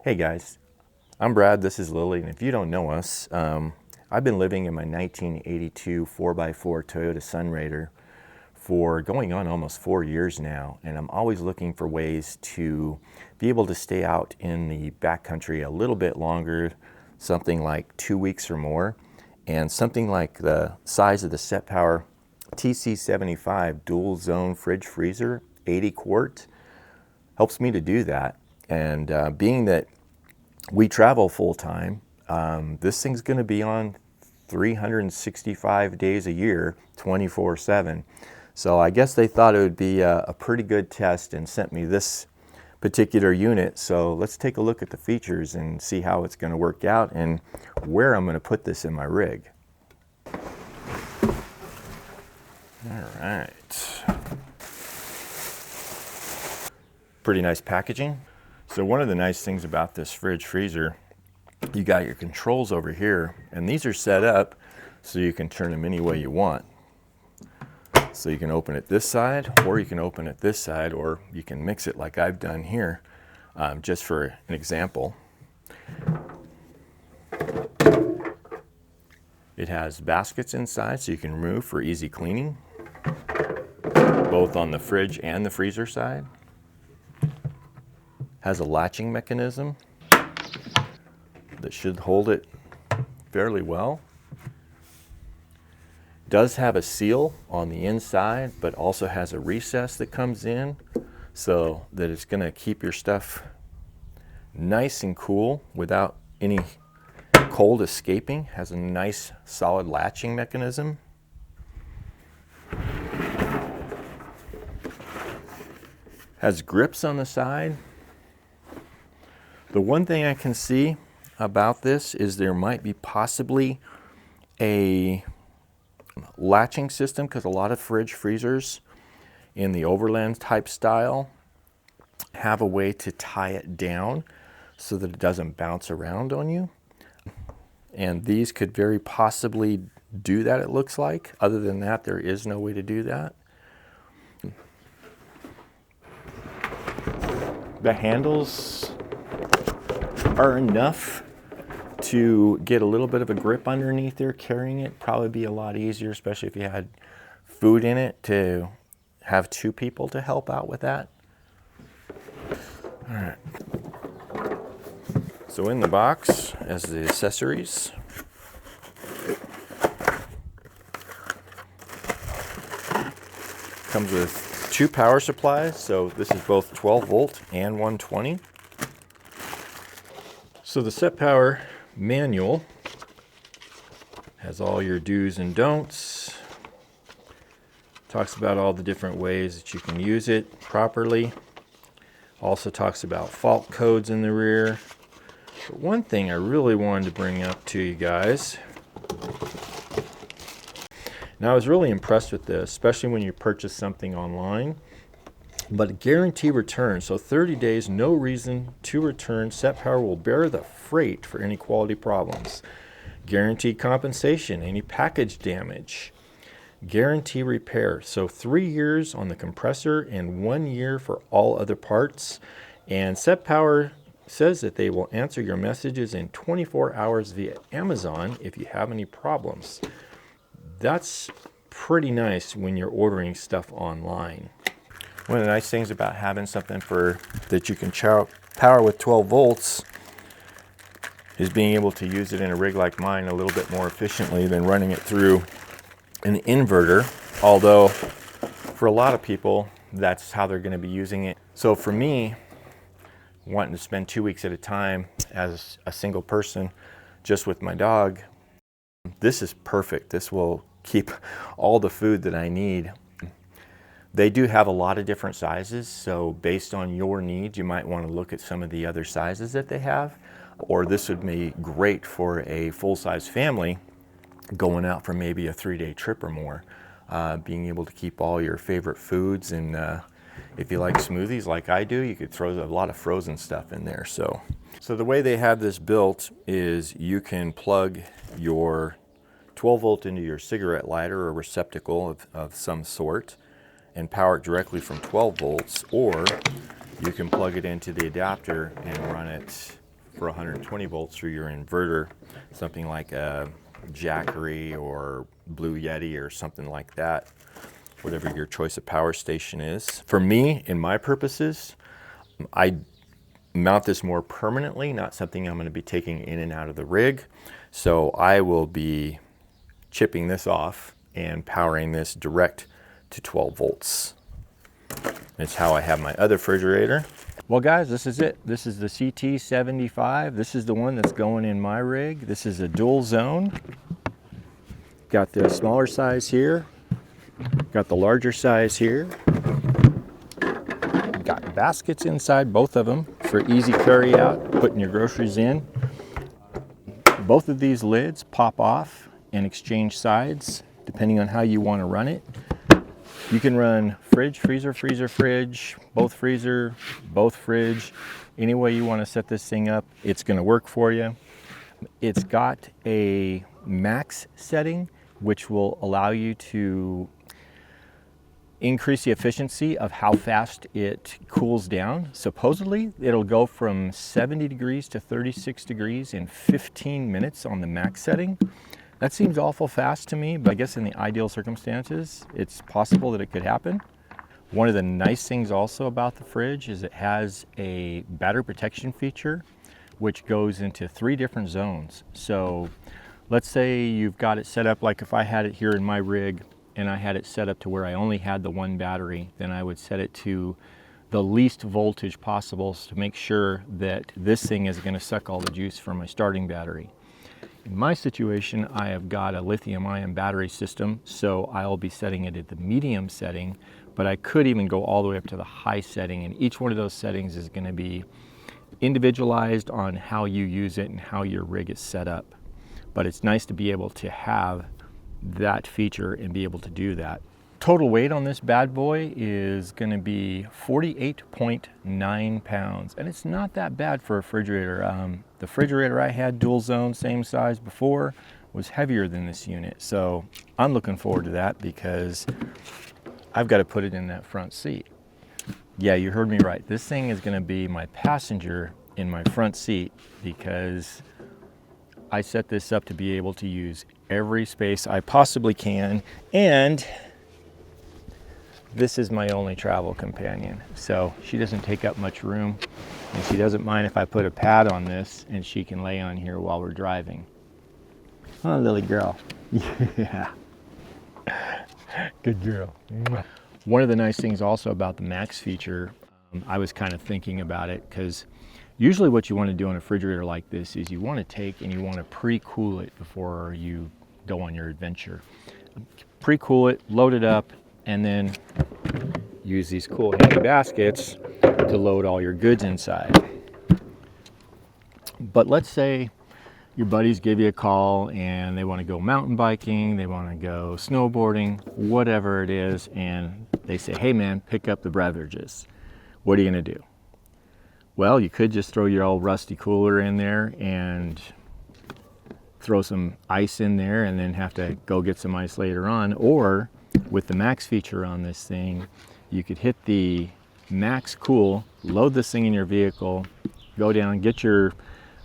Hey guys, I'm Brad, this is Lily, and if you don't know us, I've been living in my 1982 4x4 Toyota Sunrader for going on almost 4 years now, and I'm always looking for ways to be able to stay out in the backcountry a little bit longer, something like 2 weeks or more, and something like the size of the Setpower TC75 Dual Zone fridge freezer, 80 quart, helps me to do that. And being that we travel full time, this thing's going to be on 365 days a year, 24/7. So I guess they thought it would be a pretty good test and sent me this particular unit. So let's take a look at the features and see how it's going to work out and where I'm going to put this in my rig. All right. Pretty nice packaging. So one of the nice things about this fridge freezer, you got your controls over here, and these are set up so you can turn them any way you want. So you can open it this side, or you can open it this side, or you can mix it like I've done here, just for an example. It has baskets inside so you can remove for easy cleaning, both on the fridge and the freezer side. Has a latching mechanism that should hold it fairly well. Does have a seal on the inside, but also has a recess that comes in so that it's going to keep your stuff nice and cool without any cold escaping. Has a nice solid latching mechanism. Has grips on the side. The one thing I can see about this is there might be possibly a latching system, because a lot of fridge freezers in the overland type style have a way to tie it down so that it doesn't bounce around on you. And these could very possibly do that, it looks like. Other than that, there is no way to do that. The handles are enough to get a little bit of a grip underneath there. Carrying it probably be a lot easier, especially if you had food in it, to have two people to help out with that. All right. So in the box, as the accessories, comes with two power supplies. So this is both 12 volt and 120. So the Setpower manual has all your do's and don'ts. Talks about all the different ways that you can use it properly. Also talks about fault codes in the rear. But one thing I really wanted to bring up to you guys. Now I was really impressed with this, especially when you purchase something online. But guarantee return, so 30 days, no reason to return. Setpower will bear the freight for any quality problems. Guaranteed compensation, any package damage. Guarantee repair, so 3 years on the compressor and 1 year for all other parts. And Setpower says that they will answer your messages in 24 hours via Amazon if you have any problems. That's pretty nice when you're ordering stuff online. One of the nice things about having something that you can power with 12 volts is being able to use it in a rig like mine a little bit more efficiently than running it through an inverter, although for a lot of people that's how they're going to be using it. So for me, wanting to spend 2 weeks at a time as a single person just with my dog, this is perfect. This will keep all the food that I need. They do have a lot of different sizes, so based on your needs, you might want to look at some of the other sizes that they have, or this would be great for a full-size family going out for maybe a 3-day trip or more. Being able to keep all your favorite foods, and if you like smoothies like I do, you could throw a lot of frozen stuff in there. So the way they have this built is you can plug your 12 volt into your cigarette lighter or receptacle of some sort and power it directly from 12 volts, or you can plug it into the adapter and run it for 120 volts through your inverter, something like a Jackery or Blue Yeti or something like that, whatever your choice of power station is. For me, in my purposes, I mount this more permanently, not something I'm going to be taking in and out of the rig. So I will be chipping this off and powering this direct to 12 volts. It's how I have my other refrigerator. Well guys, this is it. This is the CT75. This is the one that's going in my rig. This is a dual zone. Got the smaller size here. Got the larger size here. Got baskets inside both of them for easy carry out, putting your groceries in. Both of these lids pop off and exchange sides depending on how you want to run it. You can run fridge, freezer, freezer, fridge, both freezer, both fridge. Any way you want to set this thing up, it's going to work for you. It's got a max setting, which will allow you to increase the efficiency of how fast it cools down. Supposedly, it'll go from 70 degrees to 36 degrees in 15 minutes on the max setting. That seems awful fast to me, but I guess in the ideal circumstances, it's possible that it could happen. One of the nice things also about the fridge is it has a battery protection feature, which goes into 3 different zones. So let's say you've got it set up like if I had it here in my rig, and I had it set up to where I only had the one battery, then I would set it to the least voltage possible to make sure that this thing is going to suck all the juice from my starting battery. In my situation, I have got a lithium-ion battery system, so I'll be setting it at the medium setting, but I could even go all the way up to the high setting, and each one of those settings is going to be individualized on how you use it and how your rig is set up. But it's nice to be able to have that feature and be able to do that. Total weight on this bad boy is going to be 48.9 pounds, and it's not that bad for a refrigerator. The refrigerator I had, dual zone, same size before, was heavier than this unit, so I'm looking forward to that because I've got to put it in that front seat. Yeah, you heard me right. This thing is going to be my passenger in my front seat because I set this up to be able to use every space I possibly can, and this is my only travel companion, so she doesn't take up much room, and she doesn't mind if I put a pad on this and she can lay on here while we're driving. Oh, Lily girl. Yeah. Good girl. One of the nice things also about the max feature, I was kind of thinking about it because usually what you want to do on a refrigerator like this is you want to take and you want to pre-cool it before you go on your adventure. Pre-cool it, load it up, and then use these cool handy baskets to load all your goods inside. But let's say your buddies give you a call and they want to go mountain biking, they want to go snowboarding, whatever it is, and they say, hey man, pick up the beverages. What are you going to do? Well, you could just throw your old rusty cooler in there and throw some ice in there and then have to go get some ice later on. Or with the max feature on this thing, you could hit the max cool, load this thing in your vehicle, go down, get your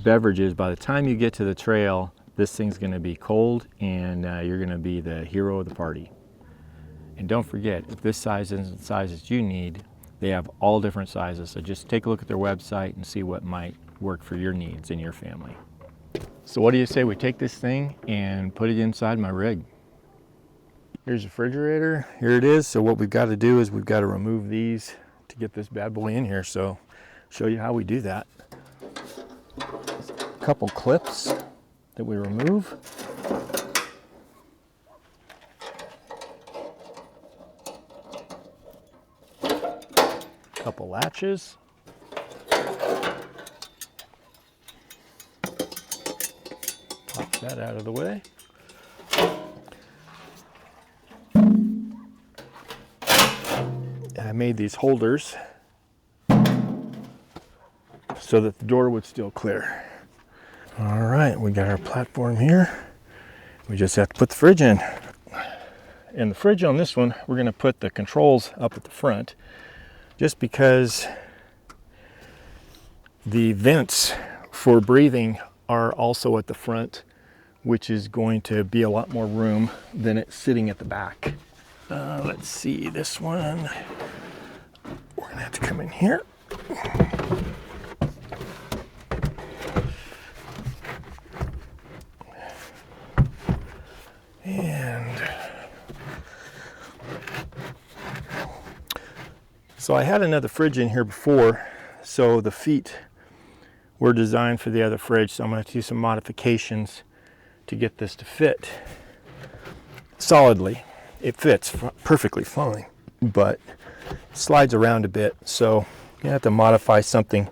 beverages. By the time you get to the trail, this thing's going to be cold and you're going to be the hero of the party. And don't forget, if this size isn't the size that you need, they have all different sizes. So just take a look at their website and see what might work for your needs and your family. So what do you say we take this thing and put it inside my rig? Here's the refrigerator. Here it is. So what we've got to do is we've got to remove these to get this bad boy in here. So show you how we do that. A couple clips that we remove. Couple latches. Pop that out of the way. And I made these holders so that the door would still clear. All right, we got our platform here. We just have to put the fridge in. And the fridge on this one, we're going to put the controls up at the front, just because the vents for breathing are also at the front, which is going to be a lot more room than it's sitting at the back. Let's see, this one, we're gonna have to come in here. And so I had another fridge in here before, so the feet were designed for the other fridge, so I'm going to do some modifications to get this to fit solidly. It fits perfectly fine, but slides around a bit, so you have to modify something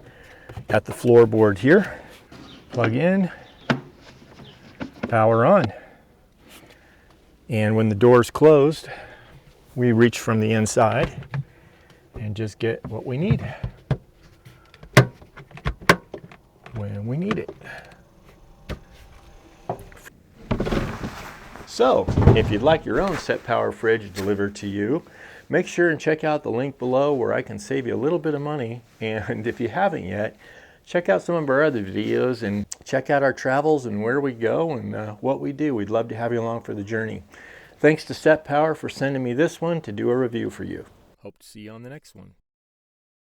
at the floorboard here. Plug in, power on, and when the door's closed, we reach from the inside and just get what we need when we need it. So, if you'd like your own Setpower fridge delivered to you, make sure and check out the link below where I can save you a little bit of money. And if you haven't yet, check out some of our other videos and check out our travels and where we go and what we do. We'd love to have you along for the journey. Thanks to Setpower for sending me this one to do a review for you. Hope to see you on the next one.